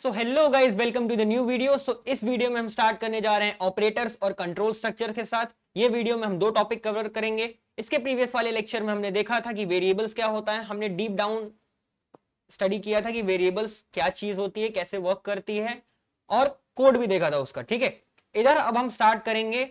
So hello guys, welcome to the new video. इस वीडियो में हम स्टार्ट करने जा रहे हैं ऑपरेटर्स और कंट्रोल स्ट्रक्चर के साथ। ये वीडियो में हम दो टॉपिक कवर करेंगे। इसके प्रीवियस वाले लेक्चर में हमने देखा था कि वेरिएबल्स क्या होता है, हमने डीप डाउन स्टडी किया था कि वेरिएबल्स क्या चीज होती है, कैसे वर्क करती है, और कोड भी देखा था उसका। ठीक है, इधर अब हम स्टार्ट करेंगे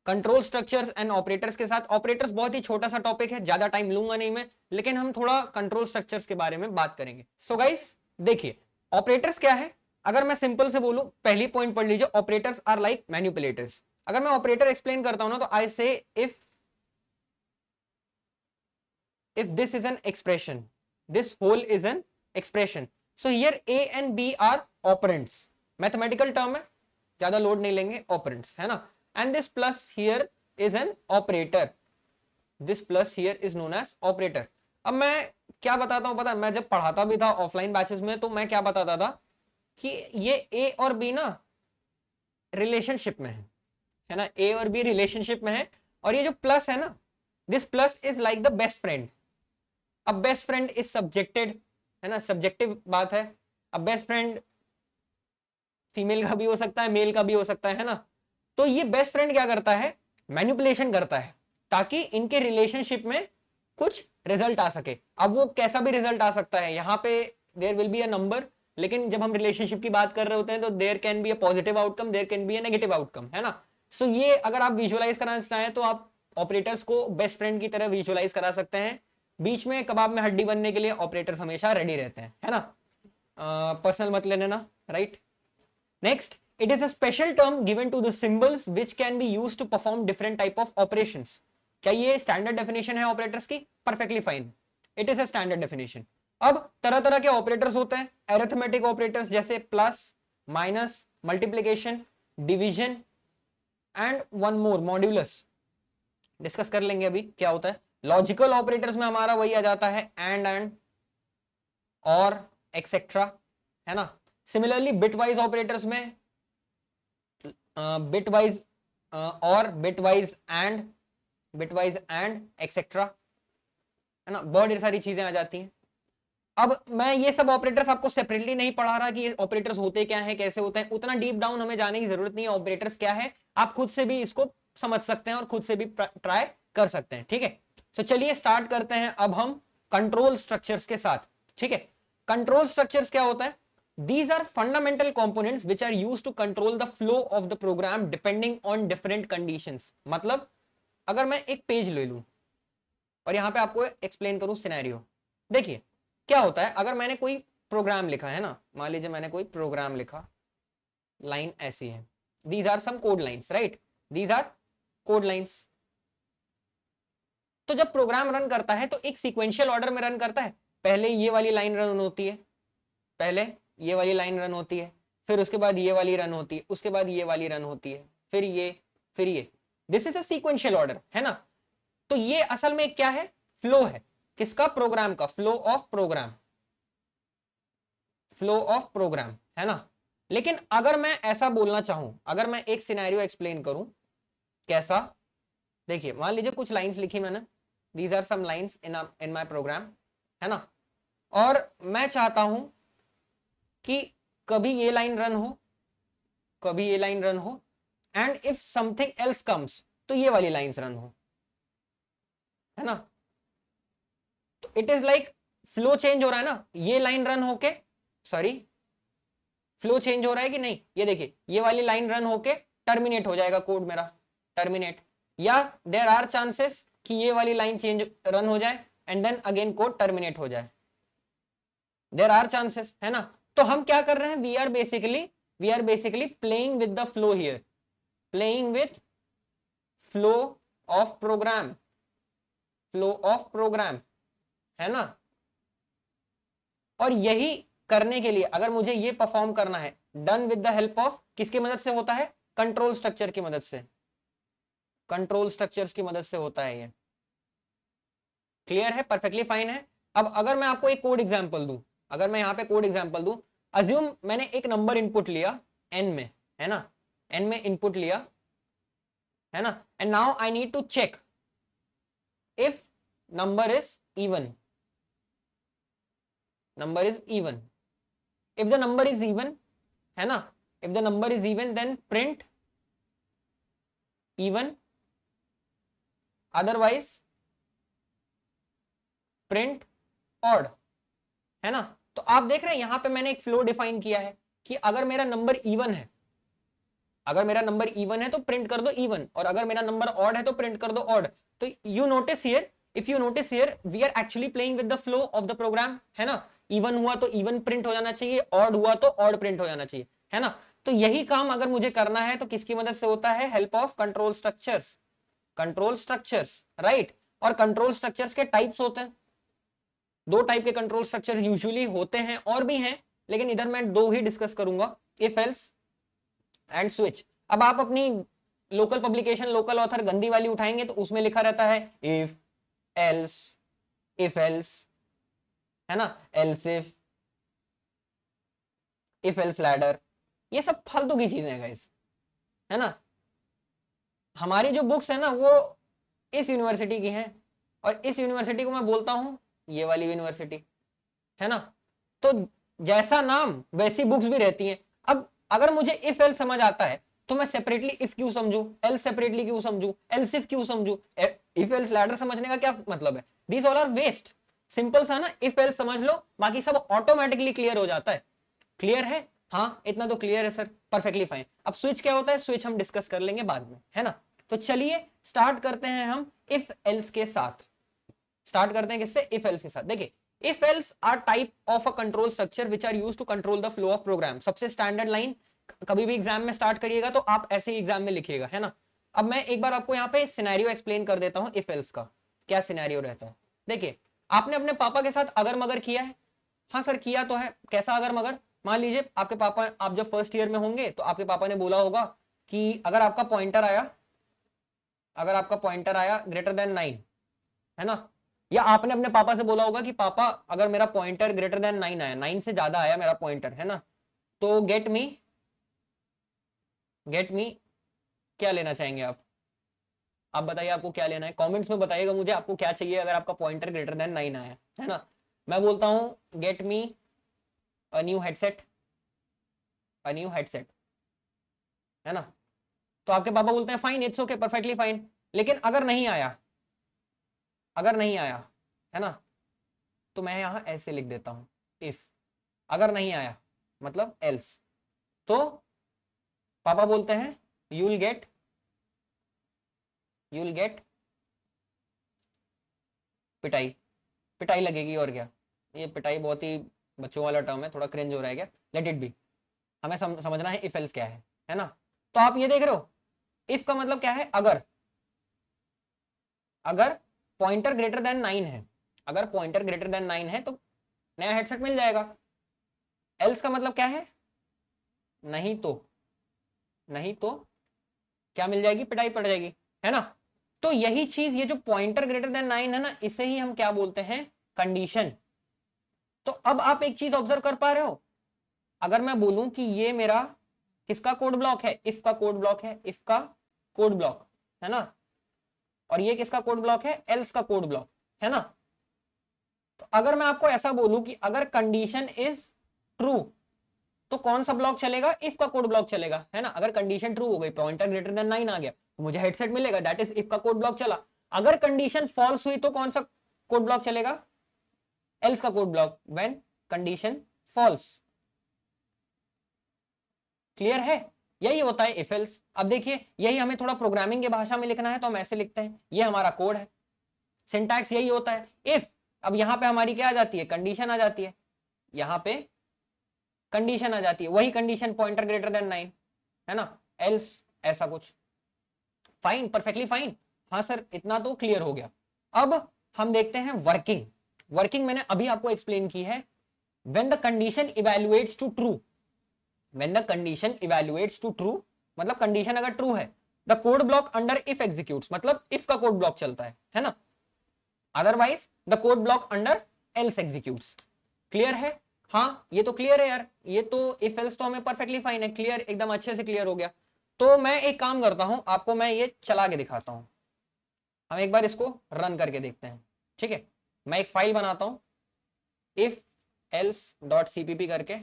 कंट्रोल स्ट्रक्चर्स एंड ऑपरेटर्स के साथ। ऑपरेटर्स बहुत ही छोटा सा टॉपिक है, ज्यादा टाइम लूंगा नहीं मैं, लेकिन हम थोड़ा कंट्रोल स्ट्रक्चर्स के बारे में बात करेंगे। सो गाइस देखिए, ऑपरेटर्स क्या है। अगर मैं सिंपल से बोलूं, पहली पॉइंट पढ़ लीजिए, ऑपरेटर्स आर लाइक मैनिपुलेटर्स। अगर मैं ऑपरेटर एक्सप्लेन करता हूं ना, तो आई से if this is an expression, this whole is an expression, so here a and b are operands, mathematical term है, ज्यादा लोड नहीं लेंगे, operands है ना। and this plus here is an operator, this plus here is known as operator। अब मैं क्या बताता हूं पता है, मैं जब पढ़ाता भी था ऑफलाइन बैचेस में, तो मैं क्या बताता था कि ये ए और बी ना रिलेशनशिप में है ना, ए और बी रिलेशनशिप में है, और ये जो प्लस है ना, this plus is like the best friend. अब बेस्ट फ्रेंड इज सब्जेक्टेड, है ना, सब्जेक्टिव बात है। अब बेस्ट फ्रेंड फीमेल का भी हो सकता है, मेल का भी हो सकता है ना। तो ये बेस्ट फ्रेंड क्या करता है, मैनिपुलेशन करता है ताकि इनके रिलेशनशिप में कुछ रिजल्ट आ सके। अब वो कैसा भी रिजल्ट आ सकता है, यहाँ पे there will be a number, लेकिन जब हम रिलेशनशिप की बात कर रहे होते हैं तो there can be a positive outcome, there can be a negative outcome, है ना। सो ये अगर आप विजुअलाइज कराना चाहें तो आप ऑपरेटर्स को बेस्ट फ्रेंड की तरह विजुअलाइज करा सकते हैं। बीच में कबाब में हड्डी बनने के लिए ऑपरेटर्स हमेशा रेडी रहते हैं, है ना। पर्सनल मत लेने ना, right. Next, it is a special term given to the symbols which can be used to perform different type of operations। क्या ये स्टैंडर्ड डेफिनेशन है ऑपरेटर्स की? Perfectly fine, it is a standard definition. अब तरह तरह के operators होते हैं, अरिथमेटिक ऑपरेटर्स जैसे plus, minus, multiplication, division, and one more modulus, discuss कर लेंगे अभी क्या होता है। लॉजिकल ऑपरेटर्स में हमारा वही आ जाता है एंड और एक्सेट्रा, है ना। सिमिलरली बिटवाइज ऑपरेटर्स में बिटवाइज और बिटवाइज एंड एक्सेट्रा, है ना, बहुत सारी चीजें आ जाती हैं। अब मैं ये सब ऑपरेटर्स आपको सेपरेटली नहीं पढ़ा रहा कि ये ऑपरेटर्स होते क्या हैं, कैसे होते हैं, उतना डीप डाउन हमें जाने की जरूरत नहीं है। ऑपरेटर्स क्या है आप खुद से भी इसको समझ सकते हैं और खुद से भी ट्राई कर सकते हैं, ठीक है। तो चलिए स्टार्ट करते हैं अब हम कंट्रोल स्ट्रक्चर्स के साथ, ठीक है। कंट्रोल स्ट्रक्चर्स क्या होता है? These are fundamental components which are used to control the flow of the program depending on different conditions। मतलब अगर मैं एक पेज ले लूं और यहां पे आपको एक्सप्लेन करूं सिनेरियो, देखिए क्या होता है। अगर मैंने कोई प्रोग्राम लिखा है ना, मान लीजिए मैंने कोई प्रोग्राम लिखा, लाइन ऐसी है, these are some code lines, right, these are code lines. तो जब प्रोग्राम रन करता है तो एक सीक्वेंशियल ऑर्डर में रन करता है। पहले ये वाली लाइन रन होती है, पहले ये वाली लाइन रन होती है, फिर उसके बाद ये वाली रन होती है, उसके बाद ये वाली रन होती है, फिर ये, फिर ये। This is a sequential order, है ना। तो ये असल में क्या है? फ्लो है। किसका? प्रोग्राम का। Flow of program, flow of program, है ना। लेकिन अगर मैं ऐसा बोलना चाहूं, अगर मैं एक सिनेरियो एक्सप्लेन करूं, कैसा? देखिए मान लीजिए कुछ लाइंस लिखी मैंने, these are some lines in my program, है ना। और मैं चाहता हूं कि कभी ये लाइन रन हो, कभी ये लाइन रन हो, and if something else comes तो ये वाली लाइंस रन हो, है ना। तो it is like flow change हो रहा है ना, ये लाइन रन होके, सॉरी, फ्लो चेंज हो रहा है कि नहीं? ये देखिए ये वाली लाइन रन होके टर्मिनेट हो जाएगा कोड मेरा, टर्मिनेट। या देयर आर चांसेस कि ये वाली लाइन चेंज रन हो जाए and then again code terminate हो जाए, देयर आर चांसेस, है ना। तो हम क्या कर रहे हैं? We are basically playing with the flow here, playing with flow of program, flow of program, है ना। और यही करने के लिए अगर मुझे ये परफॉर्म करना है, done with the help of, किसकी मदद से होता है? कंट्रोल स्ट्रक्चर की मदद से, कंट्रोल स्ट्रक्चर्स की मदद से होता है ये। क्लियर है? परफेक्टली फाइन है। अब अगर मैं आपको एक कोड एग्जांपल दूं, अगर मैं यहां पे कोड एग्जांपल दूं, अज्यूम मैंने एक नंबर इनपुट लिया n में, है ना, n में इनपुट लिया, है ना, and now I need to check if number is even, number is even. If the number is even, है ना, if the number is even then print even, otherwise print odd, है ना। तो आप देख रहे हैं यहां पे मैंने एक फ्लो डिफाइन किया है कि अगर मेरा नंबर इवन है, अगर मेरा नंबर इवन है तो प्रिंट कर दो इवन, और अगर मेरा नंबर ऑड है तो प्रिंट कर दो ऑड। तो you notice here, if you notice here we are actually playing with the flow of the program, है ना। इवन हुआ तो इवन प्रिंट हो जाना चाहिए, ऑड हुआ तो ऑड प्रिंट हो जाना चाहिए, है ना। तो यही काम अगर मुझे करना है तो किसकी मदद से होता है, help of control structures, control structures, right. और कंट्रोल स्ट्रक्चर्स के टाइप्स होते हैं, दो टाइप के कंट्रोल स्ट्रक्चर यूजुअली होते हैं, और भी हैं, लेकिन इधर मैं दो ही डिस्कस करूंगा, इफ एल्स एंड स्विच। अब आप अपनी लोकल पब्लिकेशन, लोकल ऑथर गंदी वाली उठाएंगे तो उसमें लिखा रहता है इफ एल्स, है ना, एल्स इफ एल्स लैडर, ये सब फालतू की चीजें हैं गाइस, है ना। हमारी जो बुक्स है ना वो इस यूनिवर्सिटी की हैं, और इस यूनिवर्सिटी को मैं बोलता हूं ये वाली यूनिवर्सिटी, है ना। तो जैसा नाम वैसी बुक्स भी रहती हैं। अब अगर मुझे इफ एल्स समझ आता है तो मैं सेपरेटली इफ क्यों समझू, एल्स सेपरेटली क्यों समझू, एल्स इफ क्यों समझू, इफ एल्स लैडर समझने का क्या मतलब है, this all are waste. Simple सा ना इफ एल्स समझ लो, बाकी सब ऑटोमेटिकली क्लियर हो जाता है। क्लियर है, हाँ इतना तो क्लियर है सर, परफेक्टली फाइन। अब स्विच क्या होता है, स्विच हम डिस्कस कर लेंगे बाद में, है ना। तो चलिए स्टार्ट करते हैं हम इफ एल्स के साथ, स्टार्ट करते हैं किससे, इफ एल्स के साथ। देखिए if else are type of a control structure which are used to control the flow of program. सबसे स्टैंडर्ड लाइन, कभी भी एग्जाम में स्टार्ट करिएगा तो आप ऐसे ही एग्जाम में लिखिएगा, है ना। अब मैं एक बार आपको यहाँ पे सिनेरियो एक्सप्लेन कर देता हूँ इफ एल्स का क्या सिनेरियो रहता है। देखिए आपने अपने पापा के साथ अगर मगर किया है, हाँ सर किया तो है, कैसा अगर मगर, मान लीजिए आपके पापा, आप जब फर्स्ट ईयर में होंगे तो आपके पापा ने बोला होगा कि अगर आपका पॉइंटर आया, अगर आपका पॉइंटर आया ग्रेटर देन 9, है ना, या आपने अपने पापा से बोला होगा कि पापा अगर मेरा पॉइंटर ग्रेटर देन 9 आया, 9 से ज्यादा आया मेरा पॉइंटर, है ना, तो गेट मी क्या लेना चाहेंगे आप बताइए आपको क्या लेना है, कमेंट्स में बताइएगा मुझे आपको क्या चाहिए अगर आपका पॉइंटर ग्रेटर देन 9 आया, है ना। मैं बोलता हूं get me a new headset, a new headset, है ना। तो आपके पापा बोलते हैं fine, it's okay, perfectly fine. लेकिन अगर नहीं आया, अगर नहीं आया, है ना, तो मैं यहां ऐसे लिख देता हूं इफ, अगर नहीं आया मतलब एल्स, तो पापा बोलते हैं यू विल गेट पिटाई, पिटाई लगेगी और क्या। ये पिटाई बहुत ही बच्चों वाला टर्म है, थोड़ा क्रिंज हो रहा है क्या, लेट इट बी। हमें समझना है इफ एल्स क्या है ना। तो आप ये देख रहे हो इफ का मतलब क्या है, अगर, अगर पॉइंटर ग्रेटर देन 9 है, अगर पॉइंटर ग्रेटर देन 9 है तो नया हेडसेट मिल जाएगा। एल्स का मतलब क्या है, नहीं तो, नहीं तो क्या मिल जाएगी, पिटाई पड़ जाएगी, है ना। तो यही चीज, ये जो पॉइंटर ग्रेटर देन 9 है ना, इसे ही हम क्या बोलते हैं, कंडीशन। तो अब आप एक चीज ऑब्जर्व कर पा रहे हो, अगर मैं बोलूं कि ये मेरा किसका कोड ब्लॉक है, इफ का कोड ब्लॉक है, इफ का कोड ब्लॉक, है ना, और ये किसका कोड ब्लॉक है, एल्स का कोड ब्लॉक, है ना। तो अगर मैं आपको ऐसा बोलूं कि अगर कंडीशन इज ट्रू तो कौन सा ब्लॉक चलेगा, इफ का कोड ब्लॉक चलेगा, है ना। अगर कंडीशन ट्रू हो गई, पॉइंटर ग्रेटर देन 9 आ गया, तो मुझे हेडसेट मिलेगा, दैट इज इफ का कोड ब्लॉक चला। अगर कंडीशन फॉल्स हुई तो कौन सा कोड ब्लॉक चलेगा, एल्स का code block, when condition false. Clear है, यही होता है इफ एल्स। अब देखिए यही हमें थोड़ा प्रोग्रामिंग की भाषा में लिखना है तो हम ऐसे लिखते हैं, ये हमारा कोड है, सिंटैक्स यही होता है इफ। अब यहां पे हमारी क्या आ जाती है, कंडीशन आ जाती है, यहां पे कंडीशन आ जाती है, वही कंडीशन पॉइंटर ग्रेटर देन 9, है ना, एल्स ऐसा कुछ, फाइन, परफेक्टली फाइन। हाँ सर इतना तो क्लियर हो गया। अब हम देखते हैं वर्किंग। वर्किंग मैंने अभी आपको एक्सप्लेन की है, when the condition evaluates to true, when the condition evaluates to true मतलब कंडीशन अगर ट्रू है, the code block under if executes मतलब इफ का कोड ब्लॉक चलता है ना, otherwise the code block under else executes. Clear है, हाँ ये तो क्लियर है यार, ये तो इफ एल्स तो हमें परफेक्टली फाइन है, क्लियर, एकदम अच्छे से क्लियर हो गया। तो मैं एक काम करता हूं, आपको मैं ये चला के दिखाता हूं, हम एक बार इसको रन करके देखते हैं, ठीक है। मैं एक फाइल बनाता हूं इफ एल्स डॉट सीपीपी करके,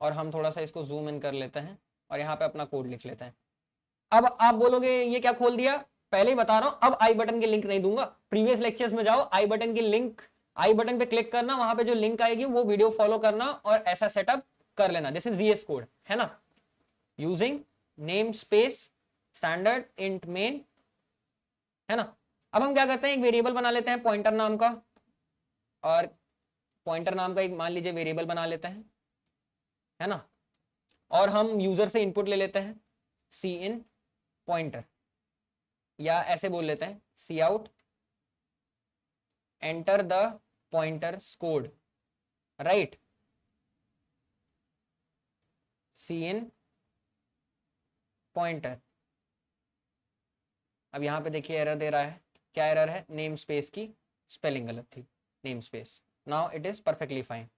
और हम थोड़ा सा इसको जूम इन कर लेते हैं और यहाँ पे अपना कोड लिख लेते हैं। अब आप बोलोगे ये क्या खोल दिया, पहले ही बता रहा हूं, अब आई बटन की लिंक नहीं दूंगा। प्रीवियस लेक्चर्स में जाओ, आई बटन की लिंक, आई बटन पे क्लिक करना, वहां पे जो लिंक आएगी वो वीडियो फॉलो करना और ऐसा सेटअप कर लेना। दिस इज VS कोड, है ना, using name space standard int main, है ना। अब हम क्या करते हैं, एक वेरिएबल बना लेते हैं पॉइंटर नाम का, और पॉइंटर नाम का एक मान लीजिए वेरिएबल बना लेते हैं, है ना। और हम यूजर से इनपुट ले लेते हैं सी इन पॉइंटर, या ऐसे बोल लेते हैं cout enter the pointers code, right, cin pointer. अब यहां पे देखिए एरर दे रहा है, क्या एरर है, नेम स्पेस की स्पेलिंग गलत थी, name space, now it is perfectly fine.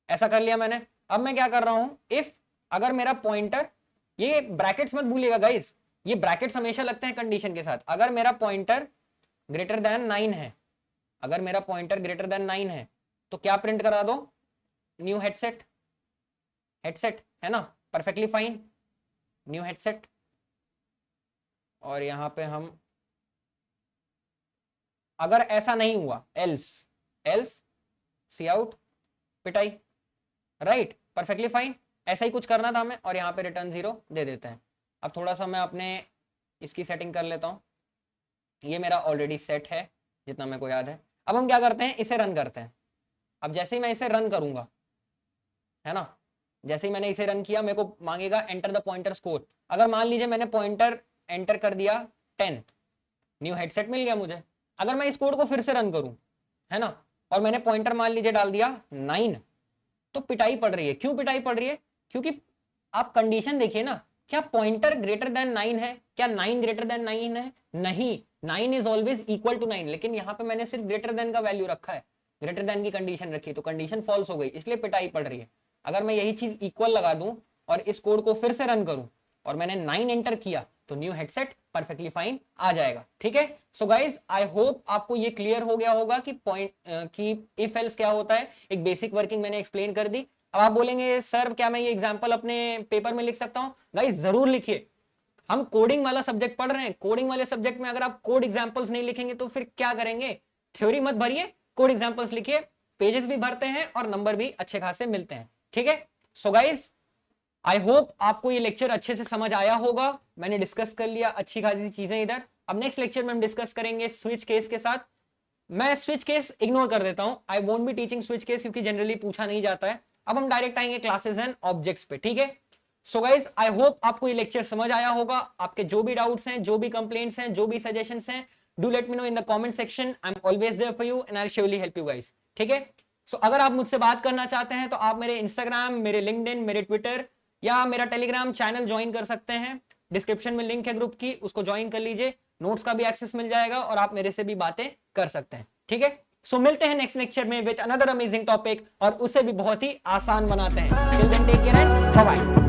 ऐसा कर लिया मैंने। अब मैं क्या कर रहा हूं, इफ अगर मेरा पॉइंटर, ये ब्रैकेट्स मत भूलिएगा गाइस, ये ब्रैकेट्स हमेशा लगते हैं कंडीशन के साथ। अगर मेरा पॉइंटर ग्रेटर देन 9 है, अगर मेरा पॉइंटर ग्रेटर देन 9 है तो क्या प्रिंट करा दो, न्यू हेडसेट, हेडसेट, है ना, परफेक्टली फाइन, न्यू हेडसेट। और यहां पे हम, अगर ऐसा नहीं हुआ एल्स, एल्स सी आउट पिटाई, राइट, परफेक्टली फाइन। ऐसा ही कुछ करना था हमें, और यहाँ पे रिटर्न 0 दे देते हैं। अब थोड़ा सा मैं अपने इसकी सेटिंग कर लेता हूँ, ये मेरा ऑलरेडी सेट है जितना मेरे को याद है। अब हम क्या करते हैं, इसे रन करते हैं। अब जैसे ही मैं इसे रन करूंगा, है ना, जैसे ही मैंने इसे रन किया, मेरे को मांगेगा एंटर द पॉइंटर स्कोर। अगर मान लीजिए मैंने पॉइंटर एंटर कर दिया 10, न्यू हेडसेट मिल गया मुझे। अगर मैं इस कोड को फिर से रन करूं, है ना, और मैंने पॉइंटर मान लीजिए डाल दिया 9, तो पिटाई पड़ रही है। क्यों पिटाई पड़ रही है, क्योंकि आप कंडीशन देखिए ना, क्या पॉइंटर ग्रेटर देन 9 है, क्या 9 ग्रेटर देन 9 है, नहीं, 9 इज ऑलवेज इक्वल टू 9, लेकिन यहाँ पे मैंने सिर्फ ग्रेटर देन का वैल्यू रखा है, ग्रेटर देन की कंडीशन रखी, तो कंडीशन फॉल्स हो गई, इसलिए पिटाई पड़ रही है। अगर मैं यही चीज इक्वल लगा दूं और इस कोड को फिर से रन करूं और मैंने 9 एंटर किया, तो न्यू हेडसेट परफेक्टली फाइन आ जाएगा, ठीक है। सो गाइज आई होप आपको ये क्लियर हो गया होगा कि पॉइंट कि इफ एल्स क्या होता है, एक बेसिक वर्किंग मैंने एक्सप्लेन कर दी। अब आप बोलेंगे सर क्या मैं ये एग्जांपल अपने पेपर में लिख सकता हूं, गाइज जरूर लिखिए। हम कोडिंग वाला सब्जेक्ट पढ़ रहे हैं, कोडिंग वाले सब्जेक्ट में अगर आप कोड एग्जांपल्स नहीं लिखेंगे तो फिर क्या करेंगे, थ्योरी मत भरिए, कोड एग्जांपल्स लिखिए, पेजेस भी भरते हैं और नंबर भी अच्छे खासे मिलते हैं, ठीक है। सो गाइज आई होप आपको ये लेक्चर अच्छे से समझ आया होगा, मैंने डिस्कस कर लिया अच्छी खासी चीजें इधर। अब नेक्स्ट लेक्चर में हम डिस्कस करेंगे स्विच केस के साथ। मैं स्विच केस इग्नोर कर देता हूं, I won't be teaching switch case क्योंकि जनरली पूछा नहीं जाता है। अब हम डायरेक्ट आएंगे क्लासेस एंड ऑब्जेक्ट्स पे, ठीक है। सो गाइज आई होप आपको ये लेक्चर समझ आया होगा। आपके जो भी डाउट्स हैं, जो भी कंप्लेंट्स हैं, जो भी सजेशंस हैं, do let me know in the comment section, I am always there for you and I will surely help you guys, ठीक है। सो अगर आप मुझसे बात करना चाहते हैं तो आप मेरे इंस्टाग्राम, मेरे लिंक्डइन, मेरे ट्विटर या मेरा टेलीग्राम चैनल ज्वाइन कर सकते हैं। डिस्क्रिप्शन में लिंक है ग्रुप की, उसको ज्वाइन कर लीजिए, नोट्स का भी एक्सेस मिल जाएगा और आप मेरे से भी बातें कर सकते हैं, ठीक है। सो मिलते हैं नेक्स्ट लेक्चर में विद अनदर अमेजिंग टॉपिक, और उसे भी बहुत ही आसान बनाते हैं। Till then take care and bye bye.